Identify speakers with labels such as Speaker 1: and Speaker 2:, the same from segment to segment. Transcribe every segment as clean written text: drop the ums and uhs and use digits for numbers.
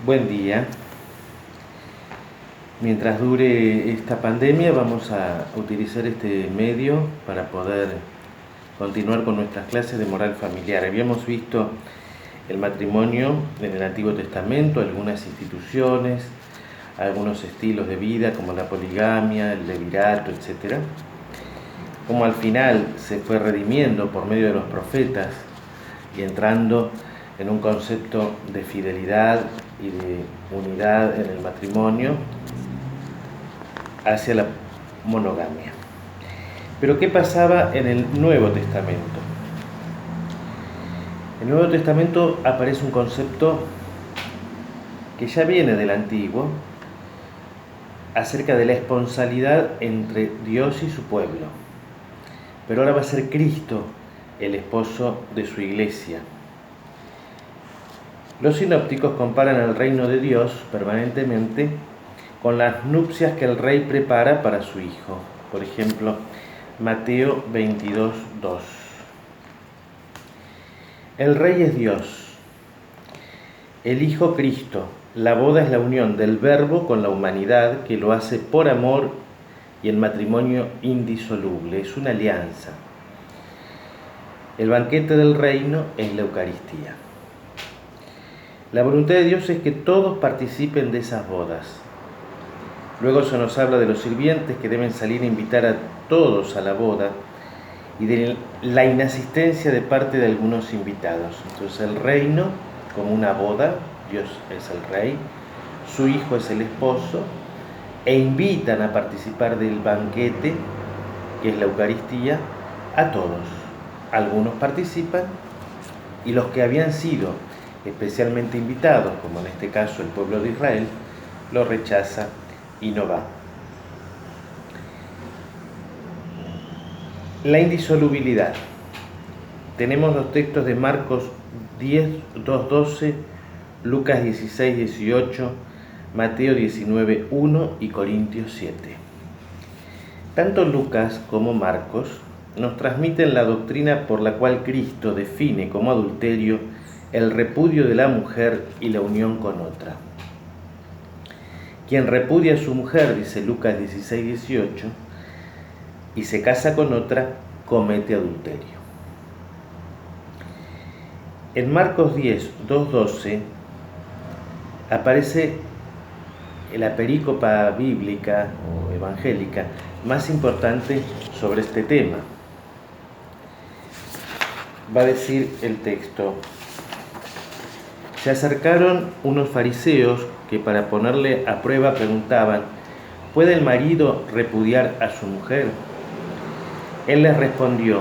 Speaker 1: Buen día. Mientras dure esta pandemia vamos a utilizar este medio para poder continuar con nuestras clases de moral familiar. Habíamos visto el matrimonio en el Antiguo Testamento, algunas instituciones, algunos estilos de vida como la poligamia, el levirato, etc. Como al final se fue redimiendo por medio de los profetas y entrando en un concepto de fidelidad y de unidad en el matrimonio hacia la monogamia. Pero ¿qué pasaba en el Nuevo Testamento? En el Nuevo Testamento aparece un concepto que ya viene del Antiguo acerca de la esponsalidad entre Dios y su pueblo. Pero ahora va a ser Cristo el esposo de su iglesia. Los sinópticos comparan el reino de Dios permanentemente con las nupcias que el rey prepara para su hijo. Por ejemplo, Mateo 22:2. El rey es Dios, el Hijo Cristo. La boda es la unión del Verbo con la humanidad que lo hace por amor y el matrimonio indisoluble. Es una alianza. El banquete del reino es la Eucaristía. La voluntad de Dios es que todos participen de esas bodas. Luego se nos habla de los sirvientes que deben salir a invitar a todos a la boda y de la inasistencia de parte de algunos invitados. Entonces el reino como una boda, Dios es el rey, su hijo es el esposo, e invitan a participar del banquete, que es la Eucaristía, a todos. Algunos participan y los que habían sido especialmente invitados, como en este caso el pueblo de Israel, lo rechaza y no va. La indisolubilidad. Tenemos los textos de Marcos 10:2-12, Lucas 16:18, Mateo 19:1 y Corintios 7. Tanto Lucas como Marcos nos transmiten la doctrina por la cual Cristo define como adulterio el repudio de la mujer y la unión con otra. Quien repudia a su mujer, dice Lucas 16:18, y se casa con otra, comete adulterio. En Marcos 10:2-12 aparece la perícopa bíblica o evangélica más importante sobre este tema. Va a decir el texto: se acercaron unos fariseos que para ponerle a prueba preguntaban: ¿puede el marido repudiar a su mujer? Él les respondió: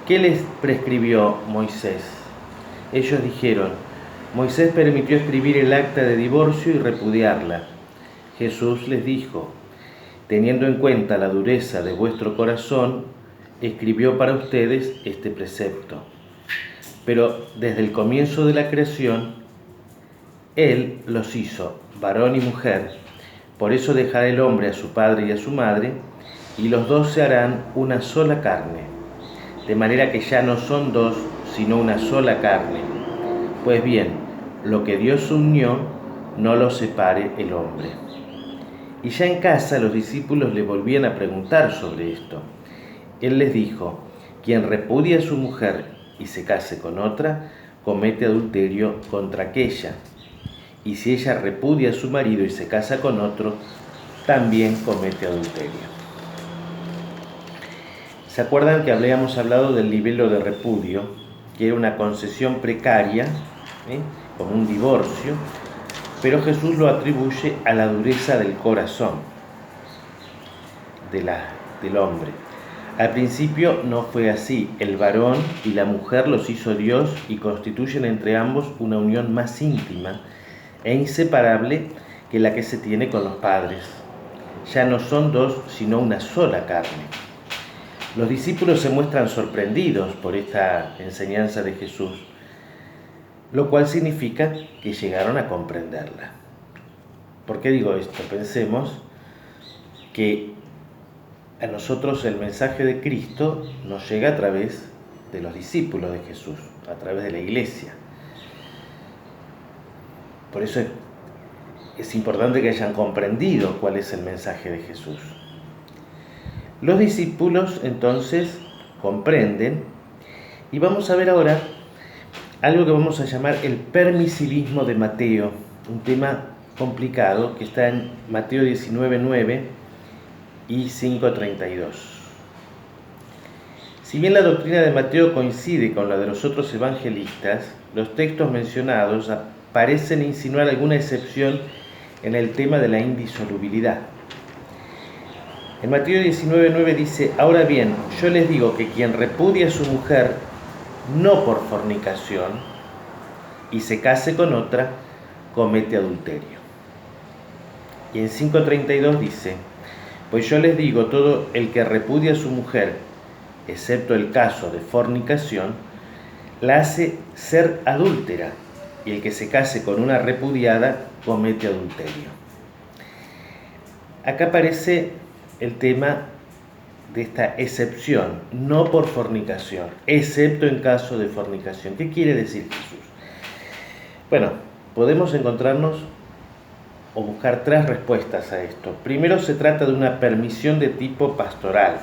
Speaker 1: ¿qué les prescribió Moisés? Ellos dijeron: Moisés permitió escribir el acta de divorcio y repudiarla. Jesús les dijo: teniendo en cuenta la dureza de vuestro corazón, escribió para ustedes este precepto. Pero desde el comienzo de la creación, Él los hizo varón y mujer. Por eso dejará el hombre a su padre y a su madre, y los dos se harán una sola carne. De manera que ya no son dos, sino una sola carne. Pues bien, lo que Dios unió, no lo separe el hombre. Y ya en casa los discípulos le volvían a preguntar sobre esto. Él les dijo: quien repudia a su mujer y se case con otra, comete adulterio contra aquella. Y si ella repudia a su marido y se casa con otro, también comete adulterio. ¿Se acuerdan que habíamos hablado del libelo de repudio, que era una concesión precaria, como un divorcio, pero Jesús lo atribuye a la dureza del corazón del hombre? Al principio no fue así. El varón y la mujer los hizo Dios y constituyen entre ambos una unión más íntima e inseparable que la que se tiene con los padres. Ya no son dos, sino una sola carne. Los discípulos se muestran sorprendidos por esta enseñanza de Jesús, lo cual significa que llegaron a comprenderla. ¿Por qué digo esto? Pensemos que a nosotros el mensaje de Cristo nos llega a través de los discípulos de Jesús, a través de la iglesia. Por eso es importante que hayan comprendido cuál es el mensaje de Jesús. Los discípulos entonces comprenden, y vamos a ver ahora algo que vamos a llamar el permisivismo de Mateo, un tema complicado que está en Mateo 19:9 y 5:32. Si bien la doctrina de Mateo coincide con la de los otros evangelistas, los textos mencionados parecen insinuar alguna excepción en el tema de la indisolubilidad. En Mateo 19:9 dice: ahora bien, yo les digo que quien repudia a su mujer no por fornicación y se case con otra, comete adulterio. Y en 5:32 dice: pues yo les digo, todo el que repudia a su mujer, excepto el caso de fornicación, la hace ser adúltera, y el que se case con una repudiada comete adulterio. Acá aparece el tema de esta excepción, no por fornicación, excepto en caso de fornicación. ¿Qué quiere decir Jesús? Bueno, podemos encontrarnos o buscar tres respuestas a esto. Primero, se trata de una permisión de tipo pastoral.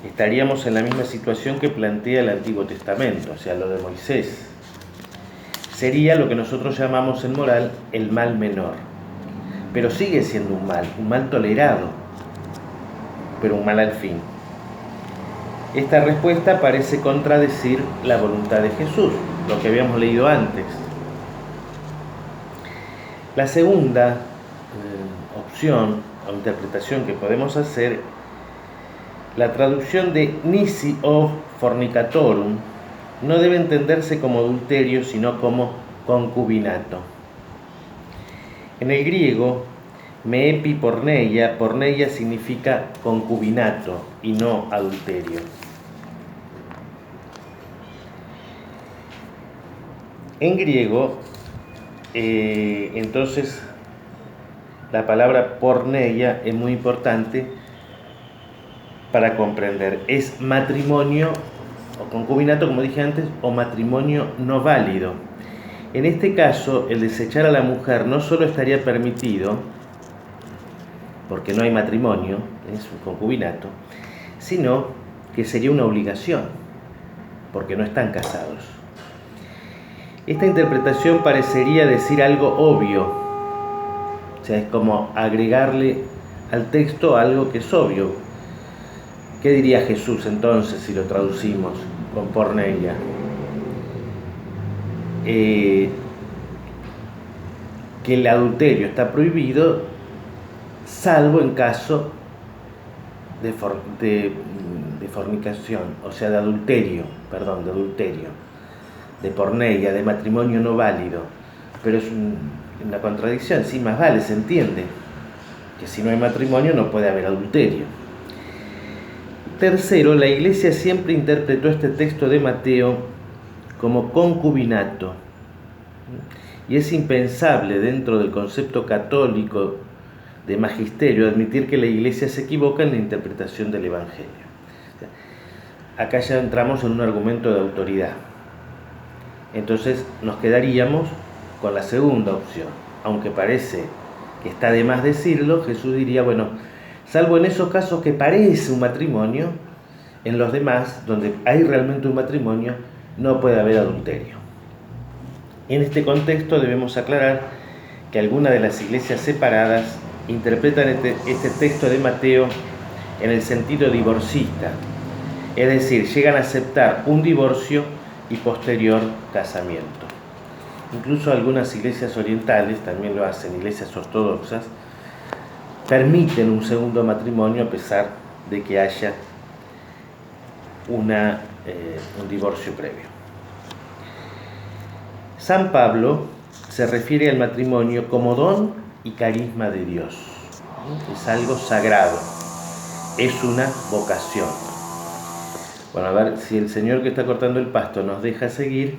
Speaker 1: Estaríamos en la misma situación que plantea el Antiguo Testamento, o sea, lo de Moisés. Sería lo que nosotros llamamos en moral el mal menor. Pero sigue siendo un mal tolerado, pero un mal al fin. Esta respuesta parece contradecir la voluntad de Jesús, lo que habíamos leído antes. La segunda opción o interpretación que podemos hacer, la traducción de nisi of fornicatorum, no debe entenderse como adulterio, sino como concubinato. En el griego, meepi porneia significa concubinato y no adulterio. En griego, entonces, la palabra porneia es muy importante para comprender. Es matrimonio o concubinato, como dije antes, o matrimonio no válido. En este caso, el desechar a la mujer no solo estaría permitido, porque no hay matrimonio, es un concubinato, sino que sería una obligación, porque no están casados. Esta interpretación parecería decir algo obvio, o sea, es como agregarle al texto algo que es obvio. ¿Qué diría Jesús entonces si lo traducimos con porneia? Que el adulterio está prohibido salvo en caso de fornicación, o sea, de adulterio, de porneia, de matrimonio no válido. Pero es una contradicción, sí, más vale, se entiende que si no hay matrimonio no puede haber adulterio. Tercero, la Iglesia siempre interpretó este texto de Mateo como concubinato, y es impensable dentro del concepto católico de magisterio admitir que la Iglesia se equivoca en la interpretación del Evangelio. Acá ya entramos en un argumento de autoridad. Entonces nos quedaríamos con la segunda opción. Aunque parece que está de más decirlo, Jesús diría, bueno, salvo en esos casos que parece un matrimonio, en los demás, donde hay realmente un matrimonio, no puede haber adulterio. En este contexto debemos aclarar que algunas de las iglesias separadas interpretan este texto de Mateo en el sentido divorcista, es decir, llegan a aceptar un divorcio y posterior casamiento. Incluso algunas iglesias orientales también lo hacen, iglesias ortodoxas, permiten un segundo matrimonio a pesar de que haya un divorcio previo. San Pablo se refiere al matrimonio como don y carisma de Dios. Es algo sagrado, es una vocación. Bueno, a ver si el señor que está cortando el pasto nos deja seguir.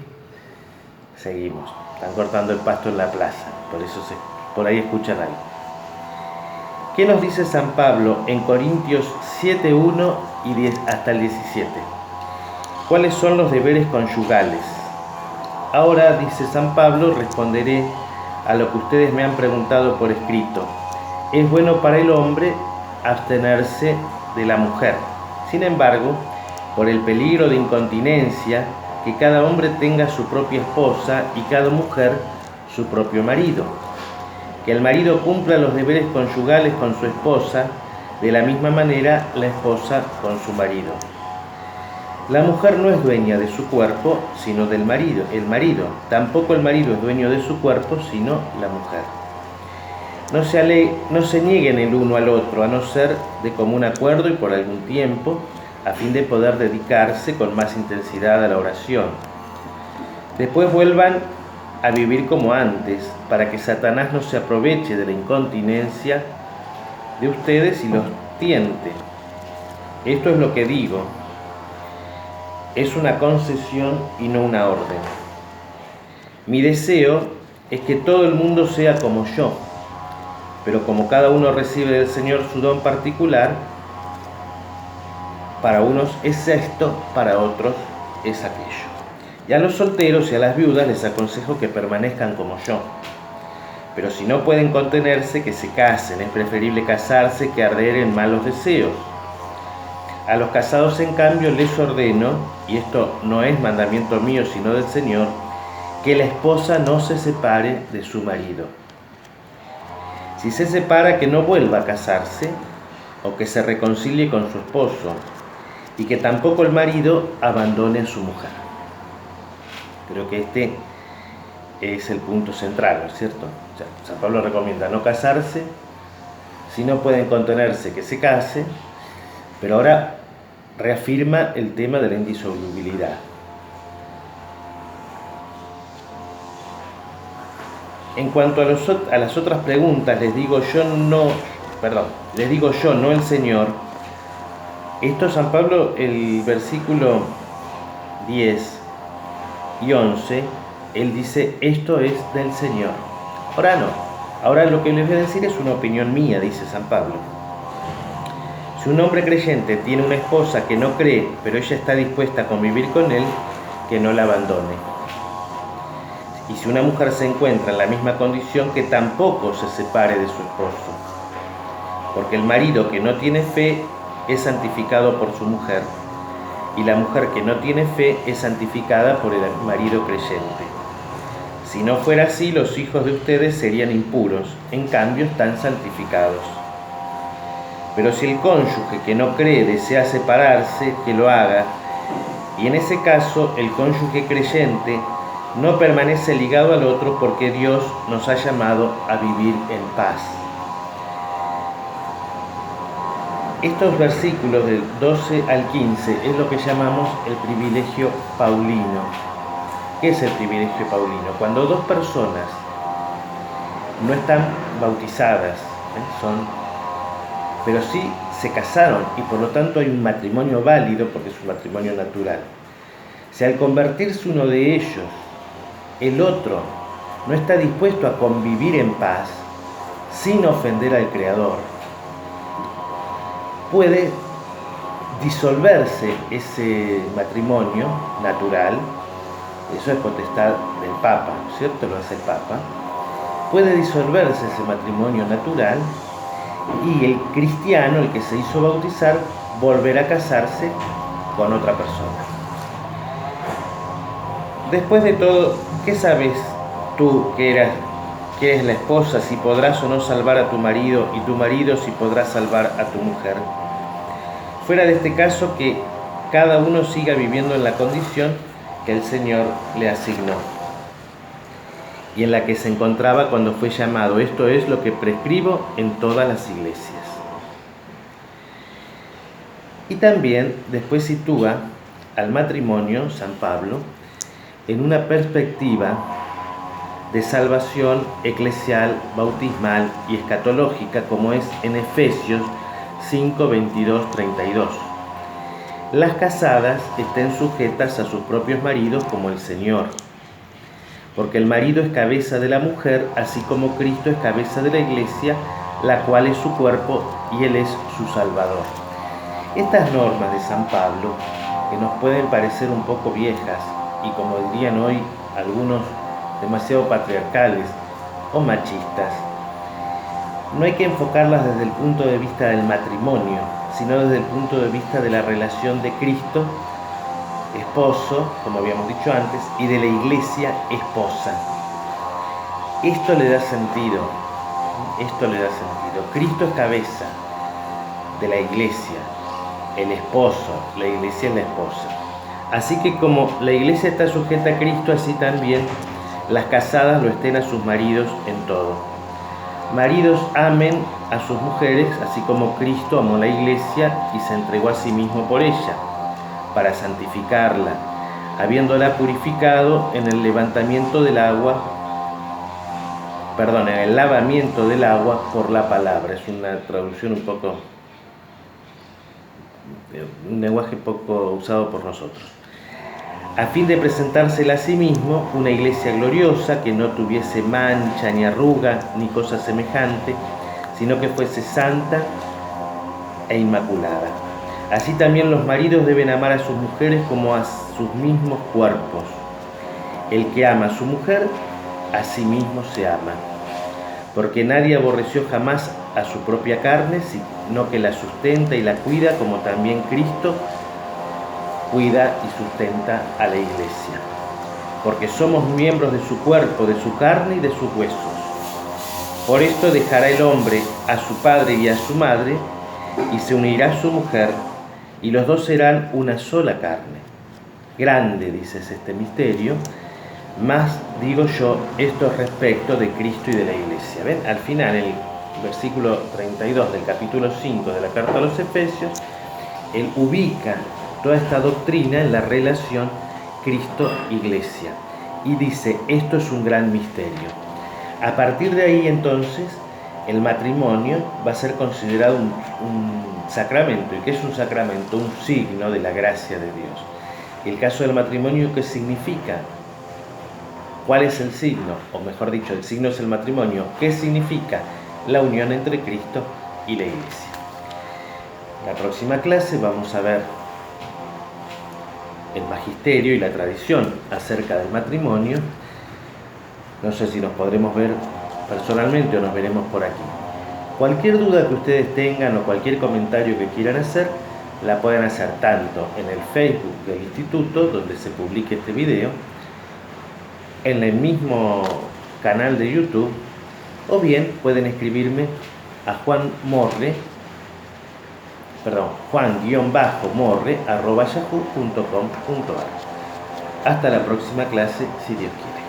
Speaker 1: Seguimos. Están cortando el pasto en la plaza, por ahí escuchan algo. ¿Qué nos dice San Pablo en Corintios 7:1 y hasta el 17? ¿Cuáles son los deberes conyugales? Ahora, dice San Pablo, responderé a lo que ustedes me han preguntado por escrito. Es bueno para el hombre abstenerse de la mujer. Sin embargo, por el peligro de incontinencia, que cada hombre tenga su propia esposa y cada mujer su propio marido. Que el marido cumpla los deberes conyugales con su esposa, de la misma manera la esposa con su marido. La mujer no es dueña de su cuerpo, sino del marido. Tampoco el marido es dueño de su cuerpo, sino la mujer. No se nieguen el uno al otro, a no ser de común acuerdo y por algún tiempo, a fin de poder dedicarse con más intensidad a la oración. Después vuelvan a vivir como antes, para que Satanás no se aproveche de la incontinencia de ustedes y los tiente. Esto es lo que digo. Es una concesión y no una orden. Mi deseo es que todo el mundo sea como yo, pero como cada uno recibe del Señor su don particular, para unos es esto, para otros es aquello. Y a los solteros y a las viudas les aconsejo que permanezcan como yo. Pero si no pueden contenerse, que se casen. Es preferible casarse que arder en malos deseos. A los casados, en cambio, les ordeno, y esto no es mandamiento mío, sino del Señor, que la esposa no se separe de su marido. Si se separa, que no vuelva a casarse, o que se reconcilie con su esposo, y que tampoco el marido abandone a su mujer. Creo que este es el punto central, ¿no es cierto? O sea, San Pablo recomienda no casarse, si no pueden contenerse, que se case, pero ahora reafirma el tema de la indisolubilidad. En cuanto a las otras preguntas, les digo yo, no el Señor. Esto San Pablo, el versículo 10 y 11, él dice, esto es del Señor. Ahora no. Ahora lo que les voy a decir es una opinión mía, dice San Pablo. Si un hombre creyente tiene una esposa que no cree, pero ella está dispuesta a convivir con él, que no la abandone. Y si una mujer se encuentra en la misma condición, que tampoco se separe de su esposo. Porque el marido que no tiene fe es santificado por su mujer, y la mujer que no tiene fe es santificada por el marido creyente. Si no fuera así, los hijos de ustedes serían impuros, en cambio están santificados. Pero si el cónyuge que no cree desea separarse, que lo haga, y en ese caso el cónyuge creyente no permanece ligado al otro, porque Dios nos ha llamado a vivir en paz. Estos versículos del 12 al 15 es lo que llamamos el privilegio paulino. ¿Qué es el privilegio paulino? Cuando dos personas no están bautizadas, pero sí se casaron y por lo tanto hay un matrimonio válido porque es un matrimonio natural. Si al convertirse uno de ellos, el otro no está dispuesto a convivir en paz sin ofender al Creador, puede disolverse ese matrimonio natural. Eso es potestad del Papa, ¿no es cierto? Lo hace el Papa. Puede disolverse ese matrimonio natural y el cristiano, el que se hizo bautizar, volver a casarse con otra persona. Después de todo, ¿qué sabes tú que es la esposa, si podrás o no salvar a tu marido, y tu marido si podrás salvar a tu mujer? Fuera de este caso, que cada uno siga viviendo en la condición que el Señor le asignó y en la que se encontraba cuando fue llamado. Esto es lo que prescribo en todas las iglesias. Y también después sitúa al matrimonio, San Pablo, en una perspectiva de salvación eclesial, bautismal y escatológica, como es en Efesios 5, 22, 32. Las casadas estén sujetas a sus propios maridos como el Señor, porque el marido es cabeza de la mujer, así como Cristo es cabeza de la iglesia, la cual es su cuerpo y Él es su Salvador. Estas normas de San Pablo, que nos pueden parecer un poco viejas y, como dirían hoy algunos, demasiado patriarcales, o machistas. No hay que enfocarlas desde el punto de vista del matrimonio, sino desde el punto de vista de la relación de Cristo, esposo, como habíamos dicho antes, y de la Iglesia, esposa. Esto le da sentido. Cristo es cabeza de la Iglesia, el esposo, la Iglesia es la esposa. Así que como la Iglesia está sujeta a Cristo, así también las casadas lo estén a sus maridos en todo. Maridos, amen a sus mujeres, así como Cristo amó la Iglesia y se entregó a sí mismo por ella, para santificarla, habiéndola purificado en el lavamiento del agua por la palabra. Es una traducción un lenguaje poco usado por nosotros. A fin de presentársela a sí mismo, una iglesia gloriosa, que no tuviese mancha, ni arruga, ni cosa semejante, sino que fuese santa e inmaculada. Así también los maridos deben amar a sus mujeres como a sus mismos cuerpos. El que ama a su mujer, a sí mismo se ama. Porque nadie aborreció jamás a su propia carne, sino que la sustenta y la cuida, como también Cristo cuida y sustenta a la Iglesia. Porque somos miembros de su cuerpo, de su carne y de sus huesos. Por esto dejará el hombre a su padre y a su madre, y se unirá a su mujer, y los dos serán una sola carne. Grande, dices, este misterio, más digo yo, esto es respecto de Cristo y de la Iglesia. ¿Ven? Al final, el versículo 32 del capítulo 5 de la carta a los Efesios, él ubica toda esta doctrina en la relación Cristo-Iglesia y dice, esto es un gran misterio. A partir de ahí, entonces, el matrimonio va a ser considerado un sacramento. ¿Y qué es un sacramento? Un signo de la gracia de Dios. El caso del matrimonio, ¿qué significa? ¿Cuál es el signo? O mejor dicho, el signo es el matrimonio. ¿Qué significa? La unión entre Cristo y la Iglesia. En la próxima clase vamos a ver el magisterio y la tradición acerca del matrimonio. No sé si nos podremos ver personalmente o nos veremos por aquí. Cualquier duda que ustedes tengan o cualquier comentario que quieran hacer, la pueden hacer tanto en el Facebook del Instituto, donde se publique este video, en el mismo canal de YouTube, o bien pueden escribirme a juan-morre@yahoo.com.ar. Hasta la próxima clase, si Dios quiere.